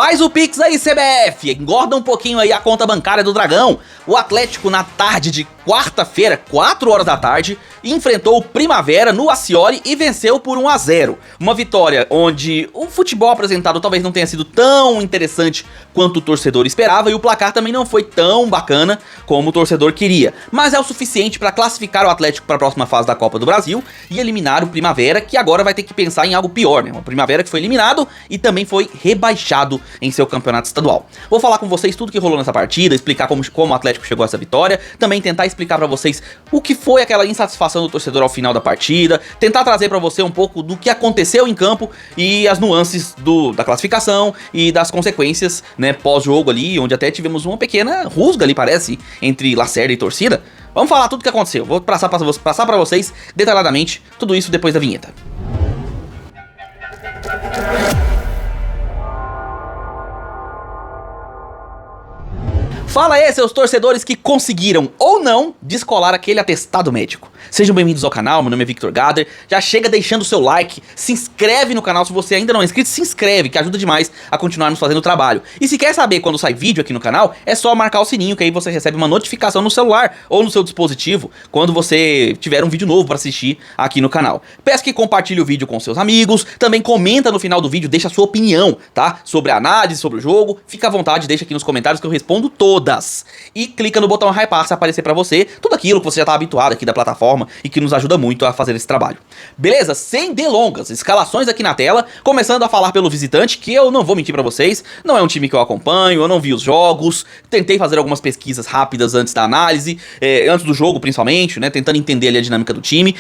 Faz o Pix aí, CBF, engorda um pouquinho aí a conta bancária do Dragão. O Atlético, na tarde de quarta-feira, 4 horas da tarde, enfrentou o Primavera no Ascioli e venceu por 1-0. Uma vitória onde o futebol apresentado talvez não tenha sido tão interessante quanto o torcedor esperava e o placar também não foi tão bacana como o torcedor queria. Mas é o suficiente para classificar o Atlético para a próxima fase da Copa do Brasil e eliminar o Primavera, que agora vai ter que pensar em algo pior, né? O Primavera que foi eliminado e também foi rebaixado em seu campeonato estadual. Vou falar com vocês tudo que rolou nessa partida, explicar como o Atlético chegou a essa vitória, também tentar explicar pra vocês o que foi aquela insatisfação do torcedor ao final da partida, tentar trazer pra você um pouco do que aconteceu em campo e as nuances da classificação e das consequências, né, pós-jogo ali, onde até tivemos uma pequena rusga ali, parece, entre Lacerda e torcida. Vamos falar tudo o que aconteceu, vou passar pra vocês detalhadamente tudo isso depois da vinheta. Fala aí, seus torcedores que conseguiram ou não descolar aquele atestado médico. Sejam bem-vindos ao canal, meu nome é Victor Gader. Já chega deixando o seu like, se inscreve no canal se você ainda não é inscrito, se inscreve que ajuda demais a continuarmos fazendo o trabalho. E se quer saber quando sai vídeo aqui no canal, é só marcar o sininho que aí você recebe uma notificação no celular ou no seu dispositivo quando você tiver um vídeo novo para assistir aqui no canal. Peço que compartilhe o vídeo com seus amigos, também comenta no final do vídeo, deixa a sua opinião, tá? Sobre a análise, sobre o jogo, fica à vontade, deixa aqui nos comentários que eu respondo todas. E clica no botão hypar se aparecer pra você tudo aquilo que você já tá habituado aqui da plataforma e que nos ajuda muito a fazer esse trabalho. Beleza? Sem delongas, escalações aqui na tela, começando a falar pelo visitante, que eu não vou mentir pra vocês, não é um time que eu acompanho, eu não vi os jogos, tentei fazer algumas pesquisas rápidas antes da análise, antes do jogo principalmente, né, tentando entender ali a dinâmica do time.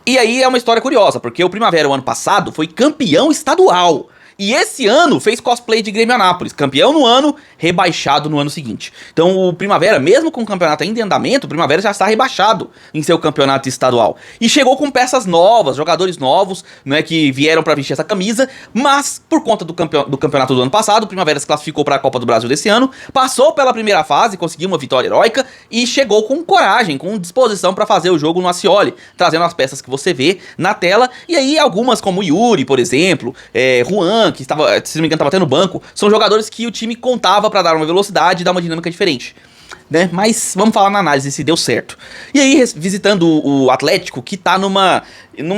E aí é uma história curiosa, porque o Primavera o ano passado foi campeão estadual. E esse ano fez cosplay de Grêmio Anápolis, campeão no ano, rebaixado no ano seguinte. Então o Primavera, mesmo com o campeonato ainda em andamento, o Primavera já está rebaixado em seu campeonato estadual. E chegou com peças novas, jogadores novos, né, que vieram para vestir essa camisa, mas por conta do campeonato do ano passado, o Primavera se classificou para a Copa do Brasil desse ano, passou pela primeira fase, conseguiu uma vitória heróica e chegou com coragem, com disposição para fazer o jogo no Ascioli, trazendo as peças que você vê na tela. E aí algumas como Yuri, por exemplo, Juan, que estava, se não me engano, estava até no banco, são jogadores que o time contava para dar uma velocidade e dar uma dinâmica diferente, né? Mas vamos falar na análise se deu certo. E aí, visitando o Atlético, que tá numa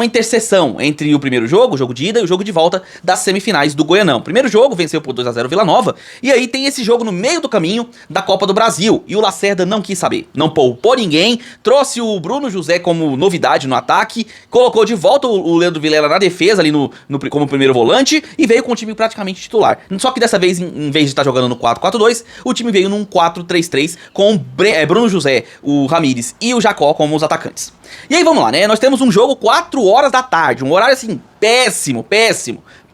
interseção entre o primeiro jogo, o jogo de ida, e o jogo de volta das semifinais do Goianão. Primeiro jogo, venceu por 2-0 o Vila Nova, e aí tem esse jogo no meio do caminho da Copa do Brasil, e o Lacerda não quis saber, não poupou ninguém, trouxe o Bruno José como novidade no ataque, colocou de volta o Leandro Vilela na defesa ali como primeiro volante, e veio com o time praticamente titular. Só que dessa vez, em vez de estar jogando no 4-4-2, o time veio num 4-3-3, com Bruno José, o Ramires e o Jacó como os atacantes. E aí vamos lá, né? Nós temos um jogo 4 horas da tarde, um horário assim péssimo,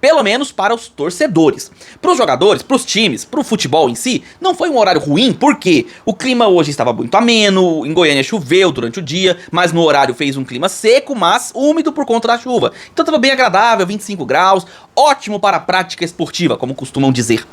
pelo menos para os torcedores. Para os jogadores, para os times, para o futebol em si, não foi um horário ruim, porque o clima hoje estava muito ameno, em Goiânia choveu durante o dia, mas no horário fez um clima seco, mas úmido por conta da chuva. Então estava bem agradável, 25 graus, ótimo para a prática esportiva, como costumam dizer.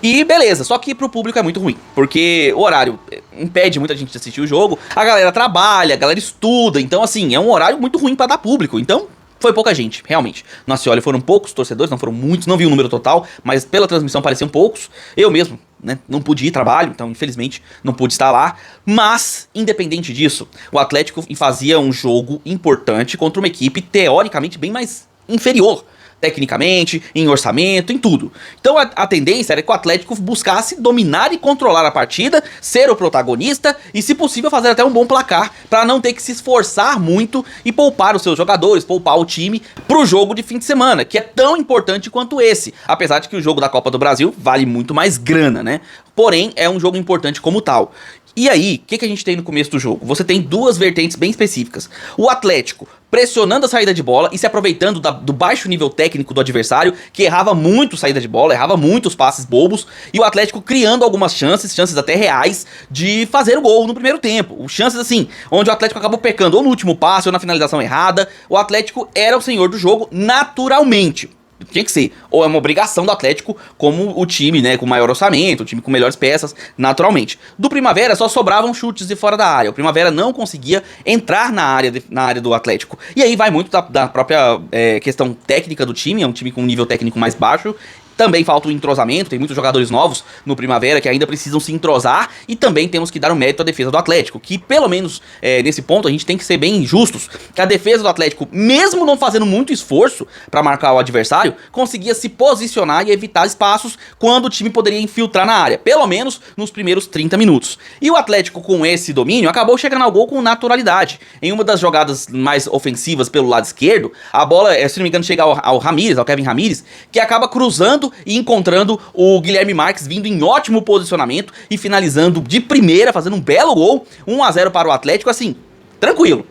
E beleza, só que para o público é muito ruim, porque o horário impede muita gente de assistir o jogo, a galera trabalha, a galera estuda, então assim, é um horário muito ruim para dar público, então foi pouca gente, realmente. No Ascioli foram poucos torcedores, não foram muitos, não vi o número total, mas pela transmissão pareciam poucos. Eu mesmo, né, não pude ir trabalho, então infelizmente não pude estar lá. Mas, independente disso, o Atlético fazia um jogo importante contra uma equipe teoricamente bem mais inferior, tecnicamente, em orçamento, em tudo. Então a tendência era que o Atlético buscasse dominar e controlar a partida, ser o protagonista e, se possível, fazer até um bom placar para não ter que se esforçar muito e poupar os seus jogadores, poupar o time pro jogo de fim de semana, que é tão importante quanto esse, apesar de que o jogo da Copa do Brasil vale muito mais grana, né? Porém, é um jogo importante como tal. E aí, o que a gente tem no começo do jogo? Você tem duas vertentes bem específicas. O Atlético pressionando a saída de bola e se aproveitando do baixo nível técnico do adversário, que errava muito saída de bola, errava muito os passes bobos, e o Atlético criando algumas chances até reais, de fazer o gol no primeiro tempo. Chances assim, onde o Atlético acabou pecando ou no último passe ou na finalização errada. O Atlético era o senhor do jogo naturalmente. Tinha que ser, ou é uma obrigação do Atlético como o time, né, com maior orçamento, o time com melhores peças, naturalmente. Do Primavera só sobravam chutes de fora da área, o Primavera não conseguia entrar na área do Atlético. E aí vai muito da própria questão técnica do time, é um time com um nível técnico mais baixo, Também falta o entrosamento, tem muitos jogadores novos no Primavera que ainda precisam se entrosar, e também temos que dar um mérito à defesa do Atlético, que pelo menos nesse ponto a gente tem que ser bem justos, que a defesa do Atlético, mesmo não fazendo muito esforço para marcar o adversário, conseguia se posicionar e evitar espaços quando o time poderia infiltrar na área, pelo menos nos primeiros 30 minutos. E o Atlético, com esse domínio, acabou chegando ao gol com naturalidade. Em uma das jogadas mais ofensivas pelo lado esquerdo, a bola, se não me engano, chega ao Ramírez, ao Kevin Ramírez, que acaba cruzando e encontrando o Guilherme Marques vindo em ótimo posicionamento e finalizando de primeira, fazendo um belo gol, 1-0 para o Atlético, assim, tranquilo,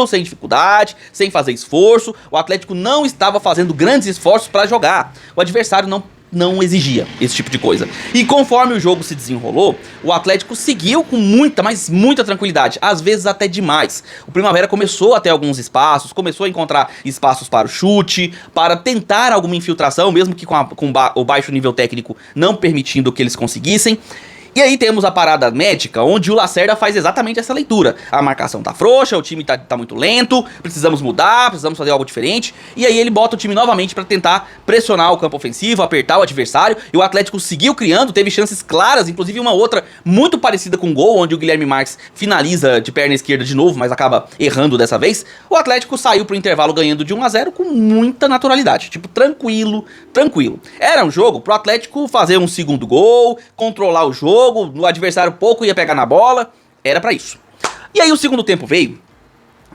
sem dificuldade, sem fazer esforço. O Atlético não estava fazendo grandes esforços para jogar. O adversário não exigia esse tipo de coisa. E conforme o jogo se desenrolou, o Atlético seguiu com muita, mas muita tranquilidade, às vezes até demais. O Primavera começou a ter alguns espaços, começou a encontrar espaços para o chute, para tentar alguma infiltração, mesmo que com o baixo nível técnico não permitindo que eles conseguissem. E aí temos a parada médica, onde o Lacerda faz exatamente essa leitura. A marcação tá frouxa, o time tá muito lento, precisamos mudar, precisamos fazer algo diferente. E aí ele bota o time novamente pra tentar pressionar o campo ofensivo, apertar o adversário. E o Atlético seguiu criando, teve chances claras, inclusive uma outra muito parecida com o gol, onde o Guilherme Marques finaliza de perna esquerda de novo, mas acaba errando dessa vez. O Atlético saiu pro intervalo ganhando de 1-0 com muita naturalidade, tipo, tranquilo. Era um jogo pro Atlético fazer um segundo gol, controlar o jogo, o adversário pouco ia pegar na bola, era pra isso. E aí o segundo tempo veio,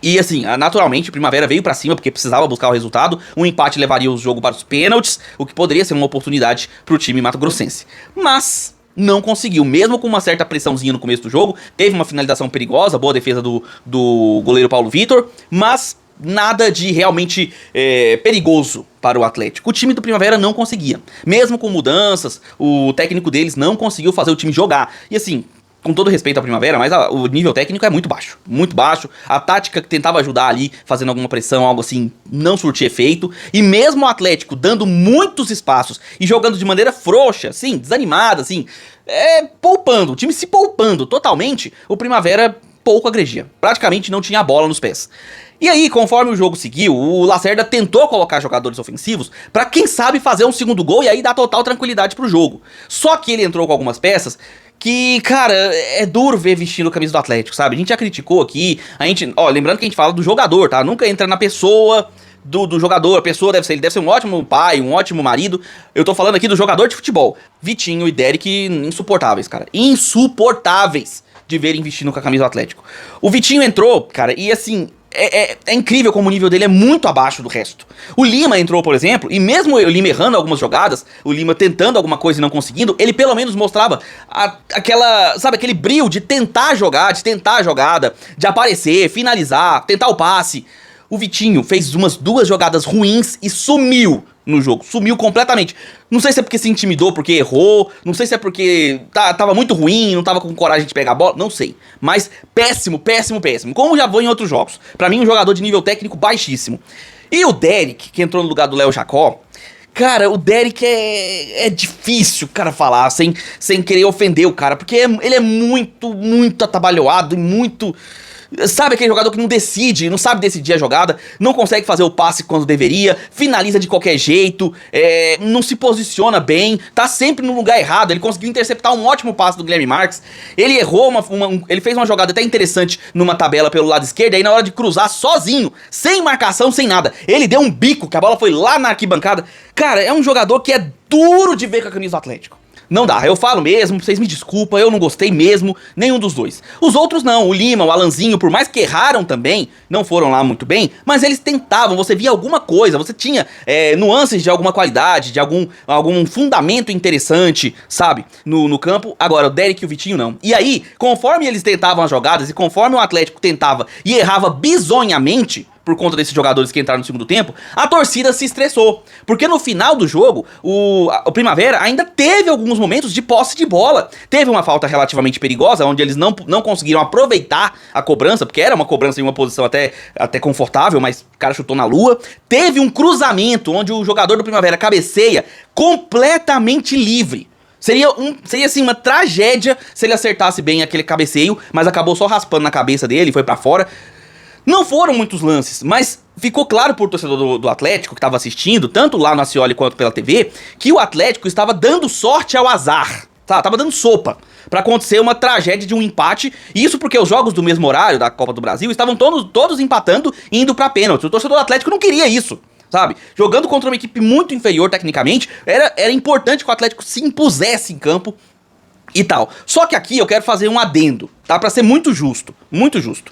e assim, naturalmente o Primavera veio pra cima porque precisava buscar o resultado. Um empate levaria o jogo para os pênaltis, o que poderia ser uma oportunidade pro time mato-grossense. Mas não conseguiu, mesmo com uma certa pressãozinha no começo do jogo. Teve uma finalização perigosa, boa defesa do goleiro Paulo Vitor, mas nada de realmente perigoso para o Atlético. O time do Primavera não conseguia. Mesmo com mudanças, o técnico deles não conseguiu fazer o time jogar. E assim, com todo respeito à Primavera, mas o nível técnico é muito baixo. Muito baixo. A tática que tentava ajudar ali, fazendo alguma pressão, algo assim, não surtia efeito. E mesmo o Atlético dando muitos espaços e jogando de maneira frouxa, assim, desanimada, assim, poupando, o time se poupando totalmente, o Primavera pouco agredia. Praticamente não tinha a bola nos pés. E aí, conforme o jogo seguiu, o Lacerda tentou colocar jogadores ofensivos pra, quem sabe, fazer um segundo gol e aí dar total tranquilidade pro jogo. Só que ele entrou com algumas peças que, cara, é duro ver vestindo a camisa do Atlético, sabe? A gente já criticou aqui, lembrando que a gente fala do jogador, tá? Nunca entra na pessoa do jogador. A pessoa ele deve ser um ótimo pai, um ótimo marido. Eu tô falando aqui do jogador de futebol. Vitinho e Derek, insuportáveis, cara. Insuportáveis de verem vestindo com a camisa do Atlético. O Vitinho entrou, cara, e assim, é incrível como o nível dele é muito abaixo do resto. O Lima entrou, por exemplo, e mesmo o Lima errando algumas jogadas, o Lima tentando alguma coisa e não conseguindo, ele pelo menos mostrava aquele brio de tentar jogar, de tentar a jogada, de aparecer, finalizar, tentar o passe. O Vitinho fez umas 2 jogadas ruins e sumiu no jogo, sumiu completamente. Não sei se é porque se intimidou, porque errou, não sei se é porque tava muito ruim, não tava com coragem de pegar a bola, não sei. Mas péssimo, como já foi em outros jogos. Pra mim, um jogador de nível técnico baixíssimo. E o Derek, que entrou no lugar do Léo Jacó, cara, o Derek é difícil, cara, falar sem querer ofender o cara, porque ele é muito atabalhoado e muito... Sabe aquele jogador que não decide, não sabe decidir a jogada, não consegue fazer o passe quando deveria, finaliza de qualquer jeito, não se posiciona bem, tá sempre no lugar errado. Ele conseguiu interceptar um ótimo passe do Guilherme Marques, ele errou, ele fez uma jogada até interessante numa tabela pelo lado esquerdo, aí na hora de cruzar sozinho, sem marcação, sem nada, ele deu um bico, que a bola foi lá na arquibancada. Cara, é um jogador que é duro de ver com a camisa do Atlético. Não dá, eu falo mesmo, vocês me desculpam, eu não gostei mesmo, nenhum dos dois. Os outros não, o Lima, o Alanzinho, por mais que erraram também, não foram lá muito bem, mas eles tentavam, você via alguma coisa, você tinha nuances de alguma qualidade, de algum fundamento interessante, sabe, no campo. Agora, o Derek e o Vitinho não. E aí, conforme eles tentavam as jogadas e conforme o Atlético tentava e errava bizonhamente, por conta desses jogadores que entraram no segundo tempo, a torcida se estressou. Porque no final do jogo, o Primavera ainda teve alguns momentos de posse de bola. Teve uma falta relativamente perigosa, onde eles não conseguiram aproveitar a cobrança, porque era uma cobrança em uma posição até confortável, mas o cara chutou na lua. Teve um cruzamento, onde o jogador do Primavera cabeceia completamente livre. Seria assim uma tragédia se ele acertasse bem aquele cabeceio, mas acabou só raspando na cabeça dele e foi pra fora. Não foram muitos lances, mas ficou claro por torcedor do Atlético que estava assistindo, tanto lá no Acioli quanto pela TV, que o Atlético estava dando sorte ao azar. Tava dando sopa pra acontecer uma tragédia de um empate. Isso porque os jogos do mesmo horário da Copa do Brasil estavam todos empatando e indo pra pênalti. O torcedor do Atlético não queria isso, sabe? Jogando contra uma equipe muito inferior tecnicamente, era importante que o Atlético se impusesse em campo e tal. Só que aqui eu quero fazer um adendo, tá? Pra ser muito justo, muito justo.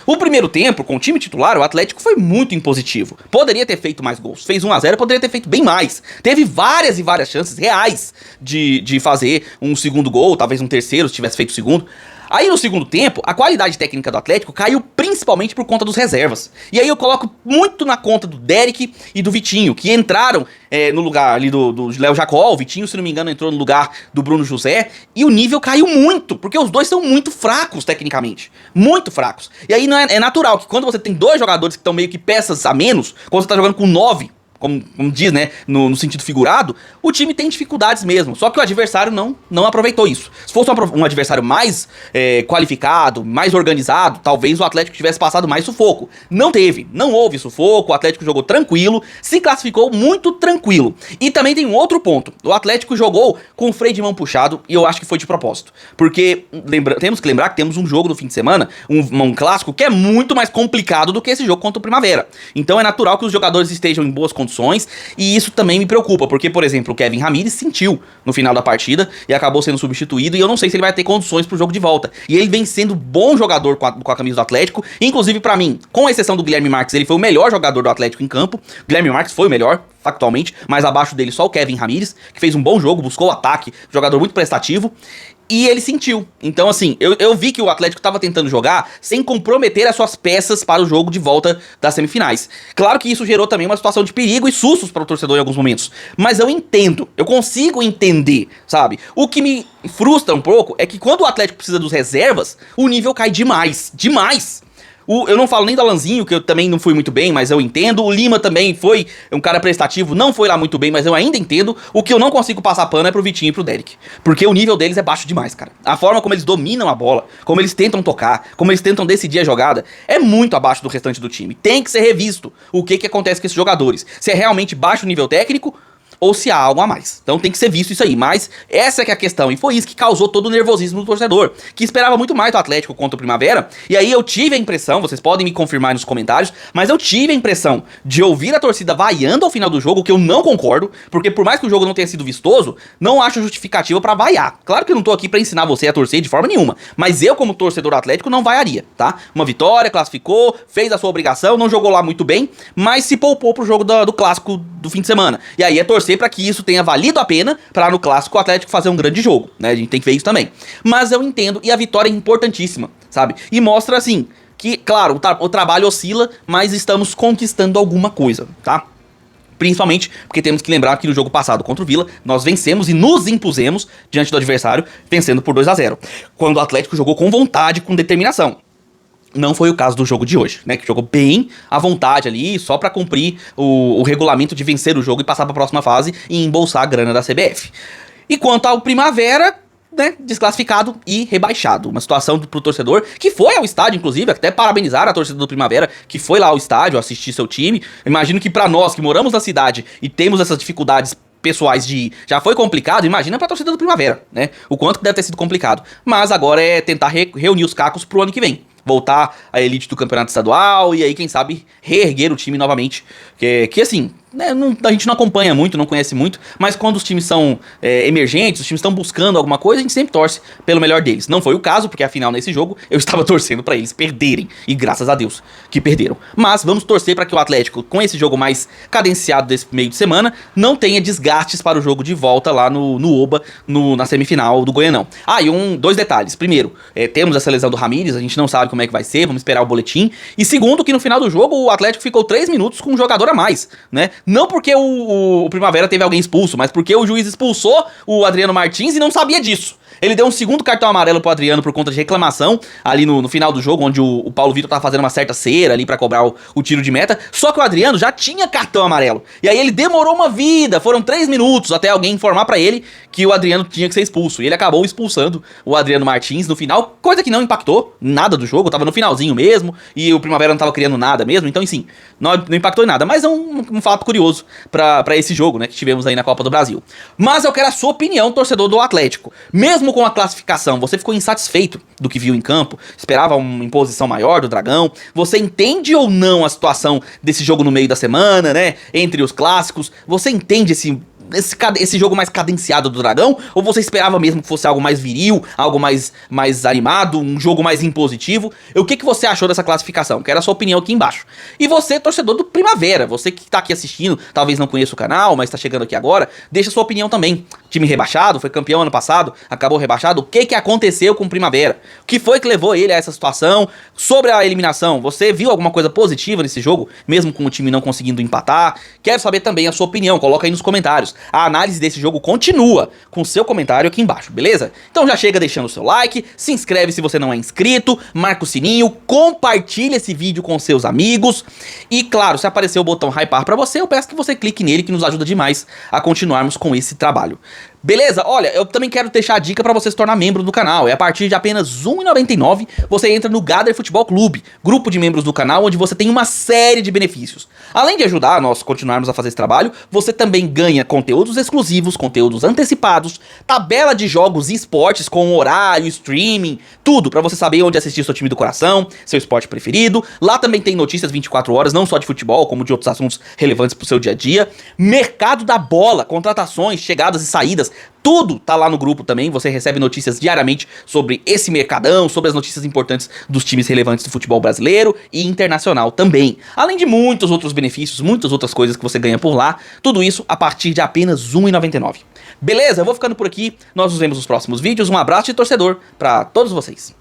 O primeiro tempo, com o time titular, o Atlético foi muito impositivo. Poderia ter feito mais gols. Fez 1 a 0, poderia ter feito bem mais. Teve várias e várias chances reais de fazer um segundo gol, talvez um terceiro, se tivesse feito o segundo. Aí no segundo tempo, a qualidade técnica do Atlético caiu principalmente por conta dos reservas. E aí eu coloco muito na conta do Derek e do Vitinho, que entraram no lugar ali do Léo Jacó. O Vitinho, se não me engano, entrou no lugar do Bruno José. E o nível caiu muito, porque os dois são muito fracos tecnicamente. Muito fracos. E aí é natural que quando você tem dois jogadores que estão meio que peças a menos, quando você tá jogando com 9... Como diz, né, no sentido figurado, o time tem dificuldades mesmo. Só que o adversário não aproveitou isso. Se fosse um adversário mais qualificado, mais organizado, talvez o Atlético tivesse passado mais sufoco. Não teve, não houve sufoco, o Atlético jogou tranquilo, se classificou muito tranquilo. E também tem um outro ponto, o Atlético jogou com o freio de mão puxado e eu acho que foi de propósito. Porque temos que lembrar que temos um jogo no fim de semana, um clássico que é muito mais complicado do que esse jogo contra o Primavera. Então é natural que os jogadores estejam em boas condições. E isso também me preocupa, porque, por exemplo, o Kevin Ramírez sentiu no final da partida e acabou sendo substituído, e eu não sei se ele vai ter condições pro jogo de volta. E ele vem sendo bom jogador com a camisa do Atlético, inclusive pra mim, com exceção do Guilherme Marques, ele foi o melhor jogador do Atlético em campo. O Guilherme Marques foi o melhor, factualmente, mas abaixo dele só o Kevin Ramírez, que fez um bom jogo, buscou o ataque, jogador muito prestativo. E ele sentiu. Então, assim, eu vi que o Atlético estava tentando jogar sem comprometer as suas peças para o jogo de volta das semifinais. Claro que isso gerou também uma situação de perigo e sustos para o torcedor em alguns momentos. Mas eu entendo, eu consigo entender, sabe? O que me frustra um pouco é que quando o Atlético precisa dos reservas, o nível cai demais, demais. Eu não falo nem do Alanzinho, que eu também não fui muito bem, mas eu entendo. O Lima também foi um cara prestativo, não foi lá muito bem, mas eu ainda entendo. O que eu não consigo passar pano é pro Vitinho e pro Derek. Porque o nível deles é baixo demais, cara. A forma como eles dominam a bola, como eles tentam tocar, como eles tentam decidir a jogada, é muito abaixo do restante do time. Tem que ser revisto o que acontece com esses jogadores. Se é realmente baixo nível técnico ou se há algo a mais. Então tem que ser visto isso aí. Mas essa que é a questão. E foi isso que causou todo o nervosismo do torcedor, que esperava muito mais do Atlético contra o Primavera. E aí eu tive a impressão, vocês podem me confirmar nos comentários, mas eu tive a impressão de ouvir a torcida vaiando ao final do jogo, que eu não concordo, porque por mais que o jogo não tenha sido vistoso, não acho justificativa pra vaiar. Claro que eu não tô aqui pra ensinar você a torcer de forma nenhuma, mas eu, como torcedor Atlético, não vaiaria, tá? Uma vitória, classificou, fez a sua obrigação, não jogou lá muito bem, mas se poupou pro jogo do clássico do fim de semana. E aí é torcer para que isso tenha valido a pena para no clássico o Atlético fazer um grande jogo, né? A gente tem que ver isso também. Mas eu entendo, e a vitória é importantíssima, sabe? E mostra assim que, claro, o trabalho oscila, mas estamos conquistando alguma coisa, tá? Principalmente porque temos que lembrar que no jogo passado contra o Vila, nós vencemos e nos impusemos diante do adversário, vencendo por 2 a 0. Quando o Atlético jogou com vontade, com determinação. Não foi o caso do jogo de hoje, né? Que jogou bem à vontade ali, só pra cumprir o regulamento de vencer o jogo e passar pra próxima fase e embolsar a grana da CBF. E quanto ao Primavera, né, desclassificado e rebaixado. Uma situação pro torcedor que foi ao estádio, inclusive, até parabenizar a torcida do Primavera, que foi lá ao estádio assistir seu time. Imagino que pra nós que moramos na cidade e temos essas dificuldades pessoais de ir, já foi complicado, imagina pra torcida do Primavera, né? O quanto que deve ter sido complicado. Mas agora é tentar reunir os cacos pro ano que vem. Voltar à elite do campeonato estadual e aí, quem sabe, reerguer o time novamente. Que assim, né, a gente não acompanha muito, não conhece muito, mas quando os times são emergentes, os times estão buscando alguma coisa, a gente sempre torce pelo melhor deles. Não foi o caso, porque afinal nesse jogo eu estava torcendo pra eles perderem, e graças a Deus que perderam. Mas vamos torcer para que o Atlético, com esse jogo mais cadenciado desse meio de semana, não tenha desgastes para o jogo de volta lá no Oba, na semifinal do Goianão. Ah, e dois detalhes. Primeiro, temos essa lesão do Ramírez, a gente não sabe como é que vai ser, vamos esperar o boletim. E segundo, que no final do jogo o Atlético ficou 3 minutos com um jogador a mais, né? Não porque o Primavera teve alguém expulso, mas porque o juiz expulsou o Adriano Martins e não sabia disso. Ele deu um segundo cartão amarelo pro Adriano por conta de reclamação, ali no final do jogo, onde o Paulo Vitor tava fazendo uma certa cera ali pra cobrar o tiro de meta, só que o Adriano já tinha cartão amarelo. E aí ele demorou uma vida, foram 3 minutos até alguém informar pra ele que o Adriano tinha que ser expulso. E ele acabou expulsando o Adriano Martins no final, coisa que não impactou nada do jogo, tava no finalzinho mesmo, e o Primavera não tava criando nada mesmo, então assim, não impactou em nada. Mas é um fato curioso pra esse jogo, né, que tivemos aí na Copa do Brasil. Mas eu quero a sua opinião, torcedor do Atlético. Mesmo com a classificação, você ficou insatisfeito do que viu em campo? Esperava uma imposição maior do Dragão? Você entende ou não a situação desse jogo no meio da semana, né, entre os clássicos? Você entende esse jogo mais cadenciado do Dragão? Ou você esperava mesmo que fosse algo mais viril, algo mais animado, um jogo mais impositivo? O que você achou dessa classificação? Quero a sua opinião aqui embaixo. E você, torcedor do Primavera, você que tá aqui assistindo, talvez não conheça o canal, mas tá chegando aqui agora, deixa a sua opinião também. Time rebaixado, foi campeão ano passado, acabou rebaixado, o que aconteceu com o Primavera? O que foi que levou ele a essa situação? Sobre a eliminação, você viu alguma coisa positiva nesse jogo, mesmo com o time não conseguindo empatar? Quero saber também a sua opinião, coloca aí nos comentários. A análise desse jogo continua com o seu comentário aqui embaixo, beleza? Então já chega deixando o seu like, se inscreve se você não é inscrito, marca o sininho, compartilha esse vídeo com seus amigos e, claro, se aparecer o botão hypar pra você, eu peço que você clique nele, que nos ajuda demais a continuarmos com esse trabalho. Beleza? Olha, eu também quero deixar a dica pra você se tornar membro do canal. É a partir de apenas R$ 1,99 você entra no Gader Futebol Clube, grupo de membros do canal onde você tem uma série de benefícios. Além de ajudar nós continuarmos a fazer esse trabalho, você também ganha conteúdos exclusivos, conteúdos antecipados, tabela de jogos e esportes com horário, streaming, tudo pra você saber onde assistir seu time do coração, seu esporte preferido. Lá também tem notícias 24 horas, não só de futebol, como de outros assuntos relevantes pro seu dia a dia. Mercado da bola, contratações, chegadas e saídas, tudo tá lá no grupo também, você recebe notícias diariamente sobre esse mercadão, sobre as notícias importantes dos times relevantes do futebol brasileiro e internacional também. Além de muitos outros benefícios, muitas outras coisas que você ganha por lá, tudo isso a partir de apenas R$ 1,99. Beleza? Eu vou ficando por aqui, nós nos vemos nos próximos vídeos, um abraço de torcedor pra todos vocês.